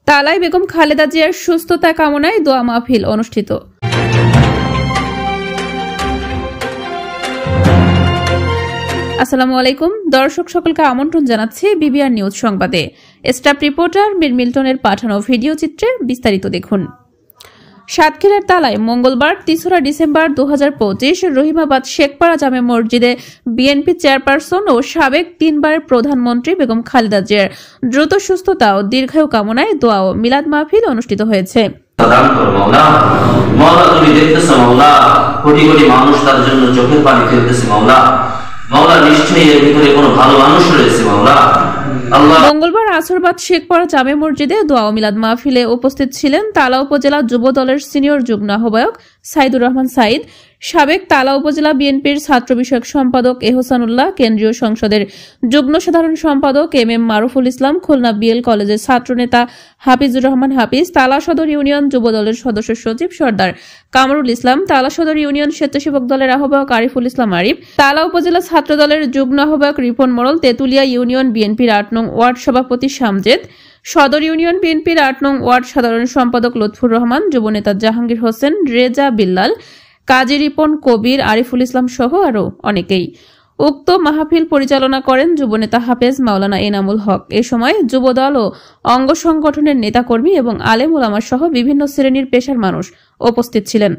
তালাই বেগম খালেদা জিয়ার সুস্থতা কামনায় দোয়া মাহফিল অনুষ্ঠিত। আসসালামু আলাইকুম দর্শক, সকলকে আমন্ত্রণ জানাচ্ছি বিবিআর নিউজ সংবাদে। স্টাফ রিপোর্টার মীর মিল্টনের পাঠানো ভিডিও চিত্রে বিস্তারিত দেখুন। সাতক্ষীরার তালায় মঙ্গলবার ৩রা ডিসেম্বর ২০২৫ রহিমাবাদ শেখপাড়া জামে মসজিদে বিএনপি চেয়ারপারসন ও সাবেক ৩বার প্রধানমন্ত্রী বেগম খালেদা জিয়ার দ্রুত সুস্থতা ও দীর্ঘায়ু কামনায় দোয়া ও মিলাদ মাহফিল অনুষ্ঠিত হয়েছে। মঙ্গলবার আসরবাদ শেখপাড়া জামে মসজিদে দোয়া ও মিলাদ মাহফিলে উপস্থিত ছিলেন তালা উপজেলা যুব দলের সিনিয়র যুগ্ম আহ্বায়ক সাইদুর রহমান সাইদ, সাবেক তালা উপজেলা বিএনপির ছাত্র বিষয়ক সম্পাদক এহসানুল্লাহ, কেন্দ্রীয় সংসদের যুগ্ম সাধারণ সম্পাদক এম মারুফুল ইসলাম, খুলনা বিএল কলেজের ছাত্রনেতা হাফিজুর রহমান হাফিজ, তালা সদর ইউনিয়ন যুব দলের সদস্য সচিব সর্দার কামরুল ইসলাম, তালা সদর ইউনিয়ন স্বেচ্ছাসেবক দলের আহ্বায়ক আরিফুল ইসলাম আরিফ, তালা উপজেলা ছাত্র দলের যুগ্ম আহ্বায়ক রিপন মোড়ল, তেতুলিয়া ইউনিয়ন বিএনপির ৮ নং ওয়ার্ড সভাপতি শামজেদ, সদর ইউনিয়ন বিএনপির ৮ নং ওয়ার্ড সাধারণ সম্পাদক লুৎফুর রহমান, যুবনেতা জাহাঙ্গীর হোসেন, রেজা বিল্লাল, কাজী রিপন কবির, আরিফুল ইসলাম সহ আরো অনেকেই। উক্ত মাহফিল পরিচালনা করেন যুবনেতা হাফেজ মাওলানা এনামুল হক। এ সময় যুবদল ও অঙ্গ সংগঠনের নেতাকর্মী এবং আলেম ওলামা সহ বিভিন্ন শ্রেণীর পেশার মানুষ উপস্থিত ছিলেন।